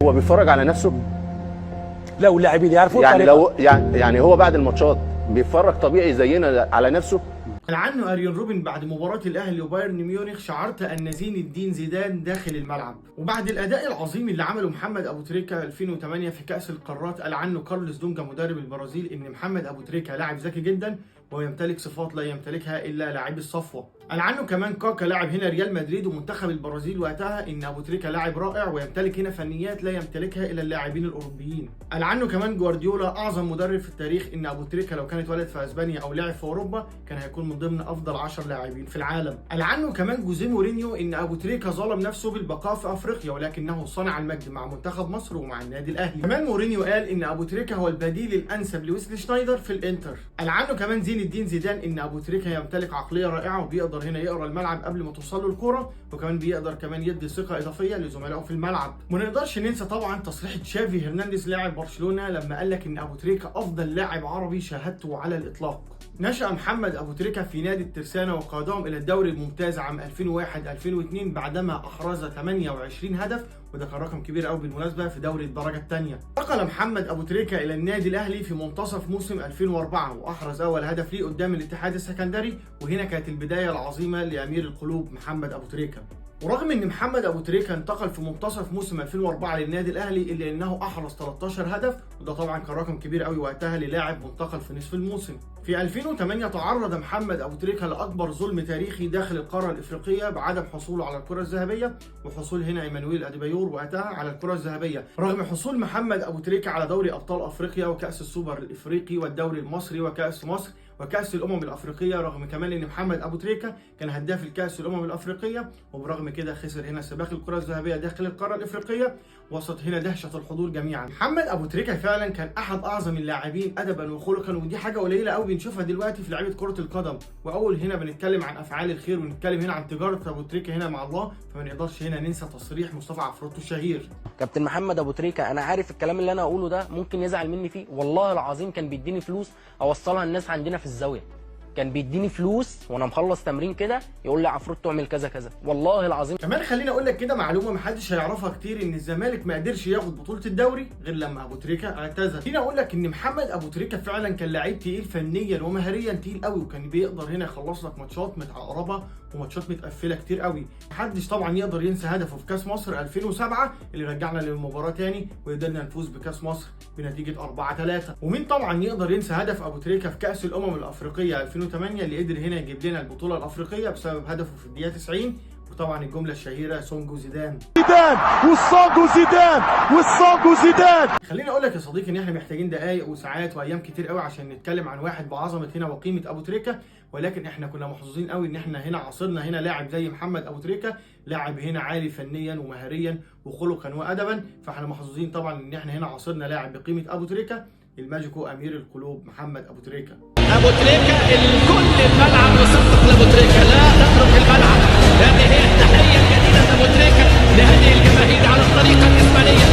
هو بيتفرج على نفسه؟ لو اللاعبين يعرفوا يعني لو يعني هو بعد الماتشات بيتفرج طبيعي زينا على نفسه؟ عنه أريون روبن بعد مباراة الأهلي وبايرن ميونخ: شعرت أن زين الدين زيدان داخل الملعب. وبعد الأداء العظيم اللي عمله محمد أبو تريكة 2008 في كأس القارات، قال عنه كارلوس دونجا مدرب البرازيل إن محمد أبو تريكة لاعب ذكي جدا ويمتلك صفات لا يمتلكها إلا لاعبي الصفوة. قال عنه كمان كاكا لاعب هنا ريال مدريد ومنتخب البرازيل وقتها إن أبو تريكة لاعب رائع ويمتلك هنا فنيات لا يمتلكها إلا اللاعبين الأوروبيين. قال عنه كمان جوارديولا أعظم مدرب في التاريخ إن أبو تريكة لو كان اتولد في أسبانيا أو لعب في أوروبا كان هيكون من ضمن أفضل 10 لاعبين في العالم. قال عنه كمان جوزيه مورينيو إن أبو تريكة ظلم نفسه بالبقاء في أفريقيا ولكنه صنع المجد مع منتخب مصر ومع النادي الأهلي. كمان مورينيو قال إن أبو تريكة هو البديل الأنسب لويسلي شنايدر في الإنتر. قال عنه كمان زين الدين زيدان إن أبو تريكة يمتلك عقلية رائعة وبيقدر هنا يقرأ الملعب قبل ما توصل له الكوره، وكمان بيقدر كمان يدي ثقه اضافيه لزملائه في الملعب. وما نقدرش ننسى طبعا تصريح تشافي هرنانديز لاعب برشلونه لما قال لك ان ابو تريكة افضل لاعب عربي شاهدته على الاطلاق. نشأ محمد أبو تريكة في نادي الترسانة وقادهم إلى الدوري الممتاز عام 2001-2002 بعدما أحرز 28 هدف، وده كان رقم كبير قوي بالمناسبة في دوري الدرجة الثانية. انتقل محمد أبو تريكة إلى النادي الأهلي في منتصف موسم 2004 وأحرز أول هدف ليه قدام الاتحاد السكندري، وهنا كانت البداية العظيمة لأمير القلوب محمد أبو تريكة. ورغم ان محمد ابو تريكة انتقل في منتصف موسم 2004 للنادي الاهلي الا انه احرز 13 هدف، وده طبعا كان رقم كبير قوي وقتها للاعب منتقل في نصف الموسم. في 2008 تعرض محمد ابو تريكة لاكبر ظلم تاريخي داخل القاره الافريقيه بعدم حصوله على الكره الذهبيه، وحصول هنا ايمانويل اديبايور وقتها على الكره الذهبيه، رغم حصول محمد ابو تريكة على دوري ابطال افريقيا وكاس السوبر الافريقي والدوري المصري وكاس مصر وكأس الأمم الأفريقية، رغم كمان إن محمد أبو تريكة كان هداف الكأس الأمم الأفريقية، وبرغم كده خسر هنا سباق الكرة الذهبية داخل القارة الأفريقية وسط هنا دهشة الحضور جميعا. محمد أبو تريكة فعلا كان أحد أعظم اللاعبين أدبا وخلقا، ودي حاجة قليلة قوي بنشوفها دلوقتي في لعيبة كرة القدم. وأول هنا بنتكلم عن أفعال الخير ونتكلم هنا عن تجارة أبو تريكة هنا مع الله، فما نقدرش هنا ننسى تصريح مصطفى عفروتو الشهير: كابتن محمد أبو تريكة أنا عارف الكلام اللي أنا أقوله ده ممكن يزعل مني فيه، والله العظيم كان بيديني فلوس أوصلها الناس عندنا في الزاوية، كان بيديني فلوس وانا مخلص تمرين كده يقول لي عفروتو اعمل كذا كذا، والله العظيم. كمان خليني اقول لك كده معلومه محدش هيعرفها كتير، ان الزمالك ما قدرش ياخد بطوله الدوري غير لما ابو تريكة اعتزل. خليني اقول لك ان محمد ابو تريكة فعلا كان لعيب تقيل فنيا ومهريا تقيل قوي، وكان بيقدر هنا يخلص لك ماتشات متعقربه وماتشات متقفله كتير قوي. محدش طبعا يقدر ينسى هدفه في كاس مصر 2007 اللي رجعنا للمباراه تاني وقدرنا نفوز بكاس مصر بنتيجه 4-3. ومين طبعا يقدر ينسى هدف ابو تريكة في كاس الامم الافريقيه 2008 اللي قدر هنا يجيب لنا البطوله الافريقيه بسبب هدفه في الدقيقه 90، وطبعا الجمله الشهيره سونجو زيدان والسونجو زيدان والسونجو زيدان. خليني اقول لك يا صديقي ان احنا محتاجين دقائق وساعات وايام كتير قوي عشان نتكلم عن واحد بعظمه هنا وقيمه ابو تريكة، ولكن احنا كنا محظوظين قوي ان احنا هنا عاصرنا هنا لاعب زي محمد ابو تريكة، لاعب هنا عالي فنيا ومهريا وخلقا وادبا، فاحنا محظوظين طبعا ان احنا هنا عاصرنا لاعب بقيمه ابو تريكة، الماجيكو امير القلوب محمد ابو تريكة. ابو تريكة الكل الملعب يصفق لابو تريكة، لا تترك الملعب. هذه هي التحية الجديدة لابو تريكة لهذه الجماهير على الطريقة الإسبانية.